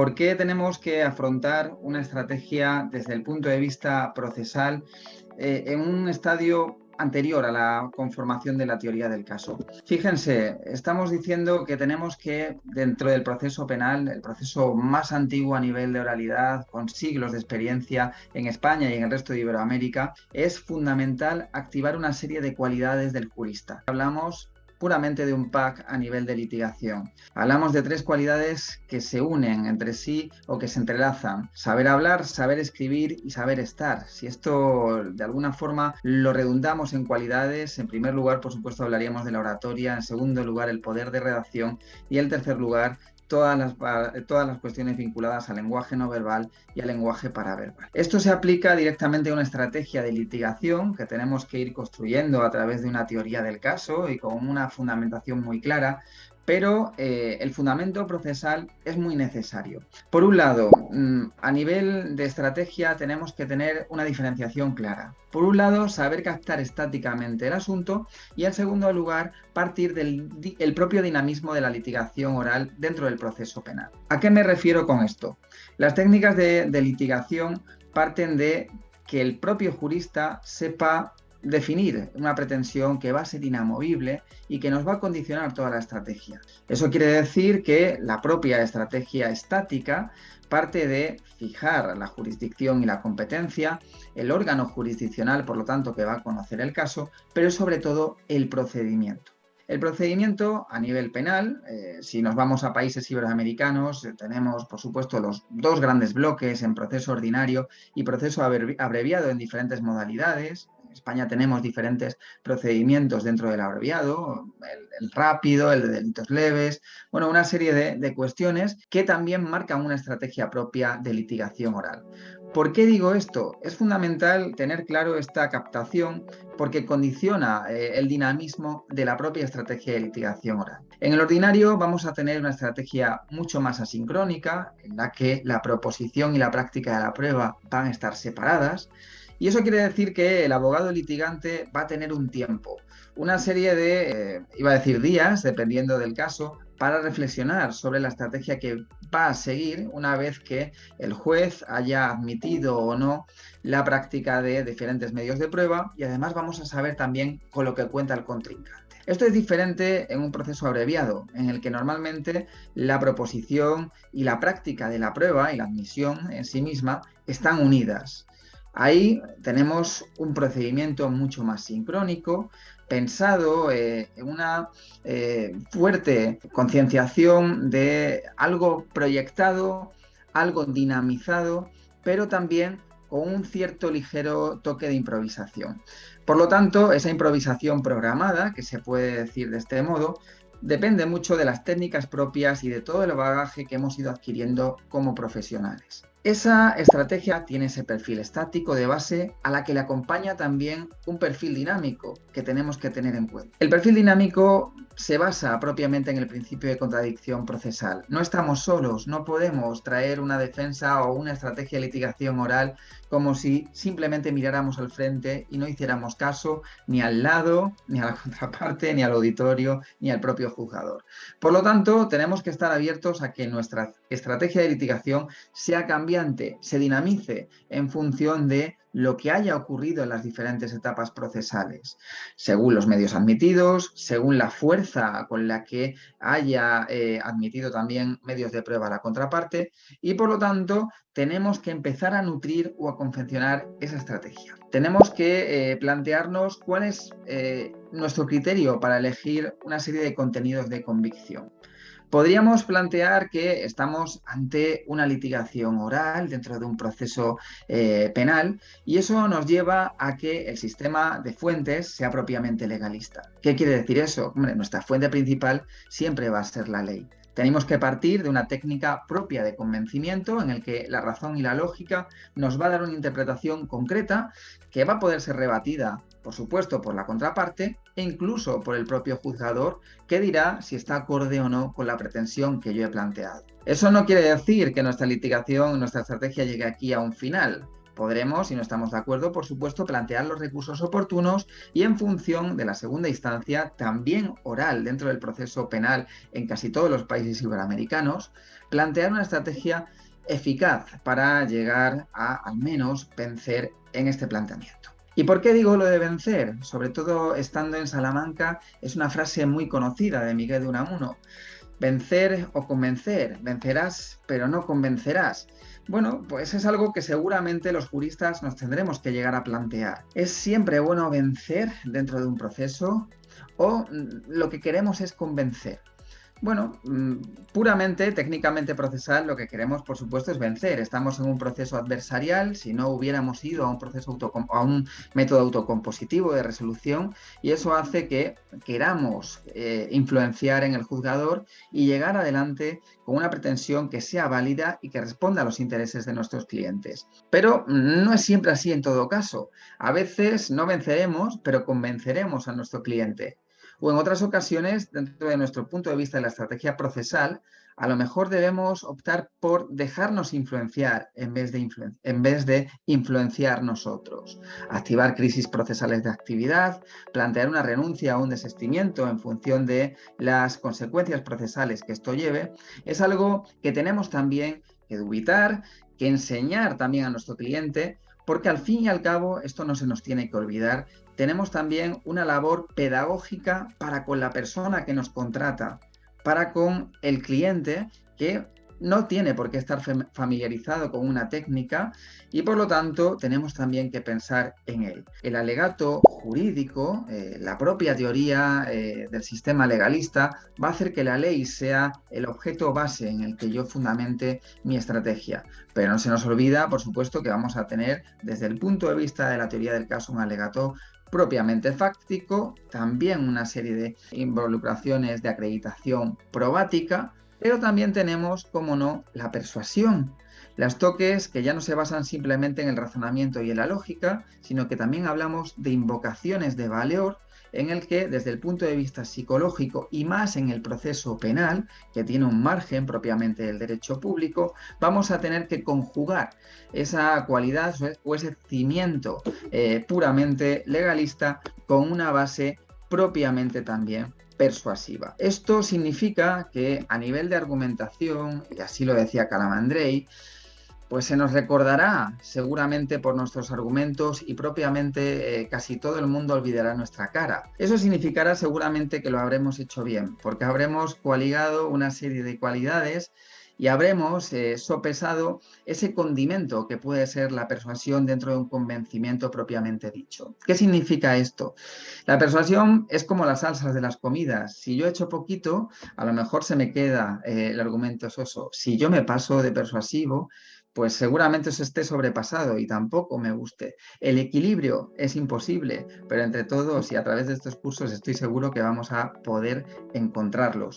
¿Por qué tenemos que afrontar una estrategia desde el punto de vista procesal en un estadio anterior a la conformación de la teoría del caso? Fíjense, estamos diciendo que tenemos que, dentro del proceso penal, el proceso más antiguo a nivel de oralidad, con siglos de experiencia en España y en el resto de Iberoamérica, es fundamental activar una serie de cualidades del jurista. Hablamos puramente de un pack a nivel de litigación. Hablamos de tres cualidades que se unen entre sí o que se entrelazan: saber hablar, saber escribir y saber estar. Si esto de alguna forma lo redundamos en cualidades, en primer lugar, por supuesto, hablaríamos de la oratoria, en segundo lugar, el poder de redacción y en tercer lugar, todas las cuestiones vinculadas al lenguaje no verbal y al lenguaje paraverbal. Esto se aplica directamente a una estrategia de litigación que tenemos que ir construyendo a través de una teoría del caso y con una fundamentación muy clara, pero el fundamento procesal es muy necesario. Por un lado, a nivel de estrategia tenemos que tener una diferenciación clara. Por un lado, saber captar estáticamente el asunto y, en segundo lugar, partir del propio dinamismo de la litigación oral dentro del proceso penal. ¿A qué me refiero con esto? Las técnicas de litigación parten de que el propio jurista sepa definir una pretensión que va a ser inamovible y que nos va a condicionar toda la estrategia. Eso quiere decir que la propia estrategia estática parte de fijar la jurisdicción y la competencia, el órgano jurisdiccional, por lo tanto, que va a conocer el caso, pero sobre todo el procedimiento. El procedimiento a nivel penal, si nos vamos a países iberoamericanos, tenemos, por supuesto, los dos grandes bloques en proceso ordinario y proceso abreviado en diferentes modalidades. En España tenemos diferentes procedimientos dentro del abreviado, el rápido, el de delitos leves, bueno, una serie de cuestiones que también marcan una estrategia propia de litigación oral. ¿Por qué digo esto? Es fundamental tener claro esta captación porque condiciona el dinamismo de la propia estrategia de litigación oral. En el ordinario vamos a tener una estrategia mucho más asincrónica, en la que la proposición y la práctica de la prueba van a estar separadas, y eso quiere decir que el abogado litigante va a tener un tiempo, una serie de, iba a decir días, dependiendo del caso, para reflexionar sobre la estrategia que va a seguir una vez que el juez haya admitido o no la práctica de diferentes medios de prueba, y además vamos a saber también con lo que cuenta el contrincante. Esto es diferente en un proceso abreviado, en el que normalmente la proposición y la práctica de la prueba y la admisión en sí misma están unidas. Ahí tenemos un procedimiento mucho más sincrónico, pensado en una fuerte concienciación de algo proyectado, algo dinamizado, pero también con un cierto ligero toque de improvisación. Por lo tanto, esa improvisación programada, que se puede decir de este modo, depende mucho de las técnicas propias y de todo el bagaje que hemos ido adquiriendo como profesionales. Esa estrategia tiene ese perfil estático de base, a la que le acompaña también un perfil dinámico que tenemos que tener en cuenta. El perfil dinámico se basa propiamente en el principio de contradicción procesal. No estamos solos, no podemos traer una defensa o una estrategia de litigación oral como si simplemente miráramos al frente y no hiciéramos caso ni al lado, ni a la contraparte, ni al auditorio, ni al propio juzgador. Por lo tanto, tenemos que estar abiertos a que nuestra estrategia de litigación sea cambiante, se dinamice en función de lo que haya ocurrido en las diferentes etapas procesales, según los medios admitidos, según la fuerza con la que haya admitido también medios de prueba la contraparte, y por lo tanto tenemos que empezar a nutrir o a confeccionar esa estrategia. Tenemos que plantearnos cuál es nuestro criterio para elegir una serie de contenidos de convicción. Podríamos plantear que estamos ante una litigación oral dentro de un proceso penal, y eso nos lleva a que el sistema de fuentes sea propiamente legalista. ¿Qué quiere decir eso? Hombre, nuestra fuente principal siempre va a ser la ley. Tenemos que partir de una técnica propia de convencimiento en el que la razón y la lógica nos va a dar una interpretación concreta que va a poder ser rebatida, por supuesto, por la contraparte e incluso por el propio juzgador, que dirá si está acorde o no con la pretensión que yo he planteado. Eso no quiere decir que nuestra litigación, nuestra estrategia llegue aquí a un final. Podremos, si no estamos de acuerdo, por supuesto, plantear los recursos oportunos y en función de la segunda instancia, también oral dentro del proceso penal en casi todos los países iberoamericanos, plantear una estrategia eficaz para llegar a al menos vencer en este planteamiento. ¿Y por qué digo lo de vencer? Sobre todo estando en Salamanca, es una frase muy conocida de Miguel de Unamuno. Vencer o convencer, vencerás pero no convencerás. Bueno, pues es algo que seguramente los juristas nos tendremos que llegar a plantear. ¿Es siempre bueno vencer dentro de un proceso o lo que queremos es convencer? Bueno, puramente, técnicamente procesal, lo que queremos, por supuesto, es vencer. Estamos en un proceso adversarial, si no hubiéramos ido a un proceso a un método autocompositivo de resolución, y eso hace que queramos influenciar en el juzgador y llegar adelante con una pretensión que sea válida y que responda a los intereses de nuestros clientes. Pero no es siempre así en todo caso. A veces no venceremos, pero convenceremos a nuestro cliente. O en otras ocasiones, dentro de nuestro punto de vista de la estrategia procesal, a lo mejor debemos optar por dejarnos influenciar en vez de influenciar nosotros. Activar crisis procesales de actividad, plantear una renuncia o un desistimiento en función de las consecuencias procesales que esto lleve, es algo que tenemos también que dubitar, que enseñar también a nuestro cliente, porque al fin y al cabo, esto no se nos tiene que olvidar, tenemos también una labor pedagógica para con la persona que nos contrata, para con el cliente que no tiene por qué estar familiarizado con una técnica y por lo tanto tenemos también que pensar en él. El alegato jurídico, la propia teoría del sistema legalista va a hacer que la ley sea el objeto base en el que yo fundamente mi estrategia. Pero no se nos olvida, por supuesto, que vamos a tener desde el punto de vista de la teoría del caso un alegato propiamente fáctico, también una serie de involucraciones de acreditación probática, pero también tenemos, como no, la persuasión. Las toques que ya no se basan simplemente en el razonamiento y en la lógica, sino que también hablamos de invocaciones de valor en el que desde el punto de vista psicológico y más en el proceso penal, que tiene un margen propiamente del derecho público, vamos a tener que conjugar esa cualidad o ese cimiento puramente legalista con una base propiamente también persuasiva. Esto significa que a nivel de argumentación, y así lo decía Calamandrei, pues se nos recordará seguramente por nuestros argumentos y propiamente casi todo el mundo olvidará nuestra cara. Eso significará seguramente que lo habremos hecho bien, porque habremos coaligado una serie de cualidades y habremos sopesado ese condimento que puede ser la persuasión dentro de un convencimiento propiamente dicho. ¿Qué significa esto? La persuasión es como las salsas de las comidas. Si yo echo poquito, a lo mejor se me queda el argumento soso. Si yo me paso de persuasivo, pues seguramente eso esté sobrepasado y tampoco me guste. El equilibrio es imposible, pero entre todos y a través de estos cursos estoy seguro que vamos a poder encontrarlos.